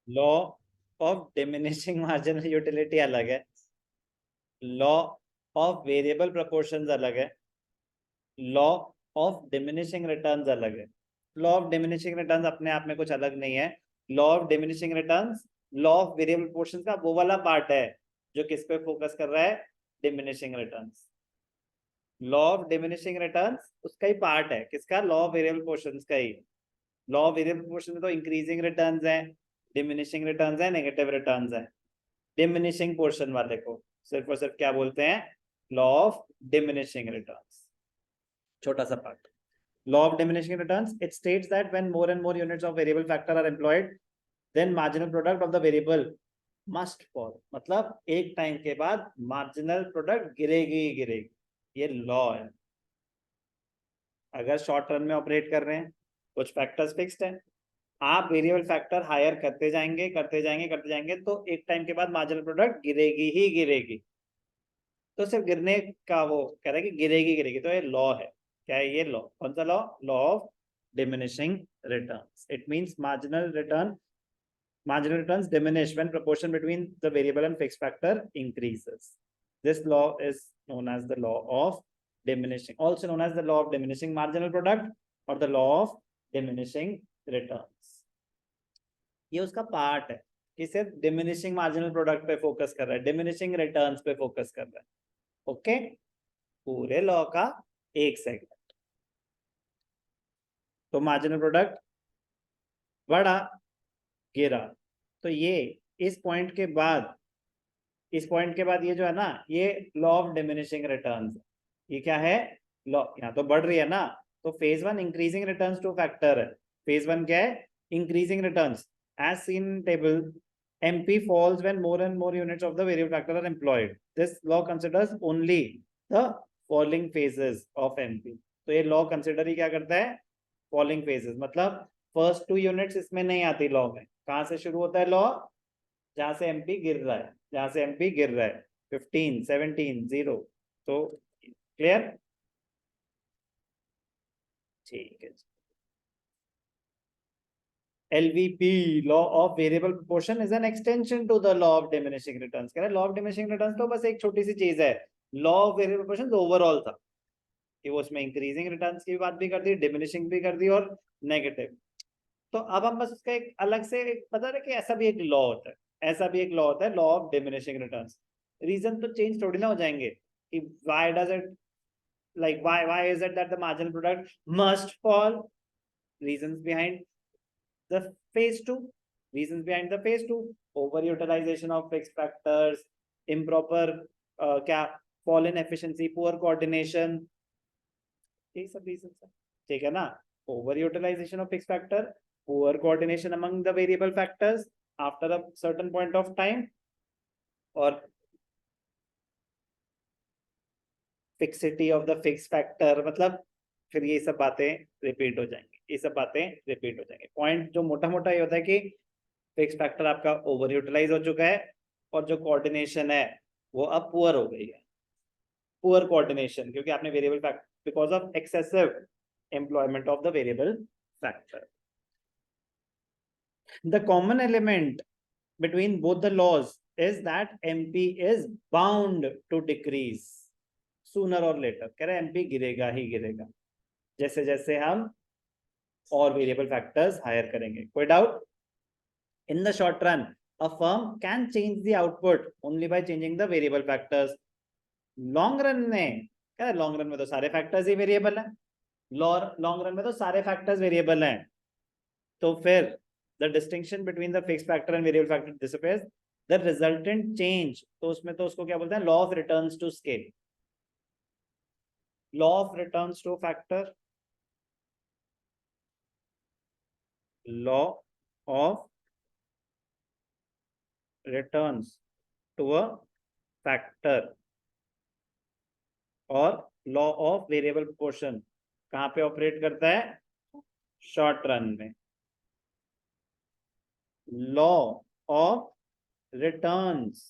Law of diminishing marginal utility अलग है, law of variable proportions अलग है, लॉ ऑफ डिमिनिशिंग रिटर्न्स अलग है। लॉ ऑफ डिमिनिशिंग रिटर्न्स अपने आप में कुछ अलग नहीं है। Law of diminishing returns law of variable proportions का वो वाला पार्ट है जो किस पे फोकस कर रहा है, diminishing returns. Law of diminishing returns उसका ही पार्ट है, किसका, लॉ ऑफ वेरिएबल प्रोपोर्शंस का ही। लॉ ऑफ वेरिएबल प्रोपोर्शन में तो इंक्रीजिंग रिटर्न्स है, डिमिनिशिंग रिटर्न्स है, नेगेटिव रिटर्न्स है। डिमिनिशिंग पोर्शन वाले को सिर्फ और सिर्फ क्या बोलते हैं, लॉ ऑफ डिमिनिशिंग रिटर्न्स। छोटा सा part, law of diminishing returns, it states that when more and more units of variable factor are employed, then marginal product of the variable must fall। मतलब एक टाइम के बाद marginal product गिरेगी ही गिरेगी, ये law है। अगर शॉर्ट रन में ऑपरेट कर रहे हैं, कुछ फैक्टर्स फिक्स्ड है, आप वेरिएबल फैक्टर हायर करते जाएंगे करते जाएंगे करते जाएंगे, तो एक टाइम के बाद मार्जिनल प्रोडक्ट गिरेगी ही गिरेगी। तो सिर्फ गिरने का वो कह रहा है कि गिरेगी गिरेगी, तो ये लॉ है। क्या है ये लॉ, कौन सा law, law of diminishing returns. It means marginal returns diminish when proportion between the variable and fixed factor increases. This law is known as the law of diminishing, also known as the law of diminishing marginal product or the law of diminishing returns। ये उसका part है कि सिर्फ diminishing marginal product पे focus कर रहा है, diminishing returns पे फोकस कर रहा है। ओके, पूरे लॉ का एक सेगमेंट। तो मार्जिनल प्रोडक्ट बढ़ा, गिरा, तो ये इस पॉइंट के बाद, इस पॉइंट के बाद ये जो है ना, ये लॉ ऑफ डिमिनिशिंग रिटर्न्स। ये क्या है, लॉ, यहाँ तो बढ़ रही है ना, तो phase one increasing returns to factor है। फेज वन क्या है, increasing returns, as seen table MP falls when more and more units of the variable factor are employed. This law considers only the falling phases of MP। तो ये law consider ही क्या करता है, falling phases. मतलब first 2 units इसमें नहीं आती law में। कहां से शुरू होता है लॉ, जहां से MP गिर रहा है, जहां से MP गिर रहा है, 15 17 0। तो क्लियर, ठीक है। LVP, law of variable proportion, is an extension to the law of diminishing returns. कह रहे हैं लॉ ऑफ डिमिनिशिंग रिटर्न्स तो बस एक छोटी सी चीज है, law of variable proportion overall था कि वो उसमें इंक्रीजिंग रिटर्न्स की बात भी कर दी, डिमिनिशिंग भी कर दी और नेगेटिव। तो अब हम बस उसका एक अलग से एक बता रहे कि ऐसा भी एक लॉ होता है, ऐसा भी एक लॉ होता है, law of diminishing returns. Reason तो चेंज थोड़ी ना हो जाएंगे कि why does it, like why is it that the marginal product must fall, reasons behind the phase 2, reasons behind the phase 2, overutilization of fixed factors, improper क्या, fall in efficiency, poor coordination, ये सब reasons है, ठीक है ना। overutilization of fixed factor, poor coordination among the variable factors after a certain point of time, और fixity of the fix factor. मतलब फिर ये सब बातें रिपीट हो जाएंगी, ये सब बातें रिपीट हो जाएंगी। पॉइंट जो मोटा मोटा ये होता है कि फिक्स फैक्टर आपका ओवर यूटिलाइज हो चुका है और जो कोऑर्डिनेशन है वो अब पुअर हो गई है। पुअर कोऑर्डिनेशन क्योंकि आपने variable factor, because of excessive employment of the variable factor. The common element between both the laws is that MP is bound to decrease sooner or later। कह रहे हैं MP गिरेगा ही गिरेगा जैसे जैसे हम और वेरिएबल फैक्टर्स हायर करेंगे। कोई doubt, in the short run a firm can change the output only by changing the variable factors। Long run में, कह रहे लॉन्ग रन में तो सारे फैक्टर्स ही वेरिएबल हैं, लॉन्ग रन में तो सारे फैक्टर्स वेरिएबल हैं, तो फिर the distinction between the fixed factor and variable factor disappears। the resultant change, तो उसमें तो उसको क्या बोलते हैं, law of returns to scale, law of returns to factor, law of returns to a factor और law of variable proportion कहां पे ऑपरेट करता है, शॉर्ट रन में। law of returns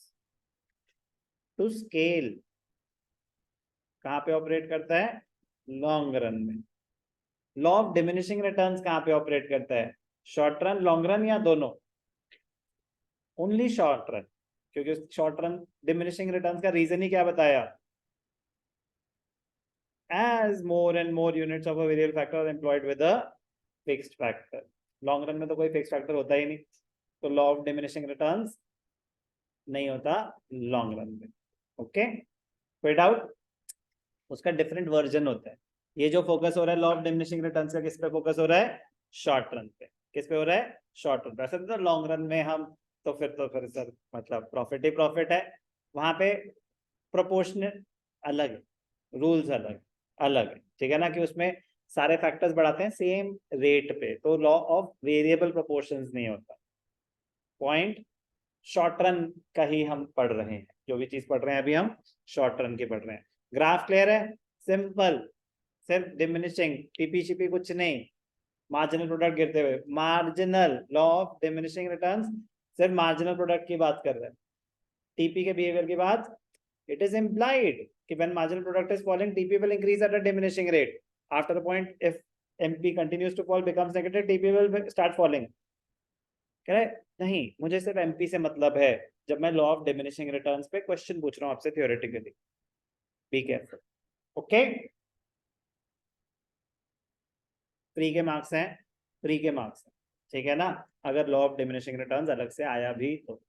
to scale कहां पे ऑपरेट करता है, लॉन्ग रन में। लॉ ऑफ डिमिनिशिंग रिटर्न्स कहां पे ऑपरेट करता है, शॉर्ट रन, लॉन्ग रन या दोनों, ओनली शॉर्ट रन, क्योंकि शॉर्ट रन डिमिनिशिंग रिटर्न्स का रीजन ही क्या बताया, as more and more units of a variable factor are employed with a fixed factor. Long run में तो कोई फिक्स फैक्टर होता ही नहीं, तो लॉ ऑफ डिमिनिशिंग रिटर्न्स नहीं होता लॉन्ग रन में। ओके, कोई डाउट? उसका डिफरेंट वर्जन होता है। ये जो फोकस हो रहा है लॉ ऑफ डिमिनिशिंग रिटर्न्स का, किस पे फोकस हो रहा है, शॉर्ट रन पे। किस पे हो रहा है, शॉर्ट रन पे। ऐसा तो लॉन्ग रन में हम तो फिर सर मतलब प्रॉफिट ही प्रॉफिट है, वहां पे प्रोपोर्शनल अलग है, रूल्स अलग अलग है, ठीक है ना, कि उसमें सारे फैक्टर्स बढ़ाते हैं सेम रेट पे, तो लॉ ऑफ वेरिएबल प्रोपोर्शंस नहीं होता। पॉइंट शॉर्ट रन का ही हम पढ़ रहे हैं, जो भी चीज पढ़ रहे हैं अभी हम शॉर्ट रन की पढ़ रहे हैं। ग्राफ क्लियर है, सिंपल, सिर्फ डिमिनिशिंग, टीपी शिपी कुछ नहीं, मार्जिनल प्रोडक्ट गिरते हुए, marginal law of diminishing returns सिर्फ मार्जिनल प्रोडक्ट की बात कर रहे हैं। टीपी के बिहेवियर की बात, it is implied कि when marginal product is falling, TP will increase at a diminishing rate. After the point, if MP continues to fall, becomes negative, TP will start falling. कह रहे नहीं, मुझे सिर्फ MP से मतलब है जब मैं लॉ ऑफ डिमिनिशिंग रिटर्न्स पे क्वेश्चन पूछ रहा हूँ आपसे theoretically. Be careful, okay. Free के मार्क्स हैं, फ्री के मार्क्स हैं, ठीक है ना, अगर लॉ ऑफ डिमिनिशिंग रिटर्न्स अलग से आया भी तो।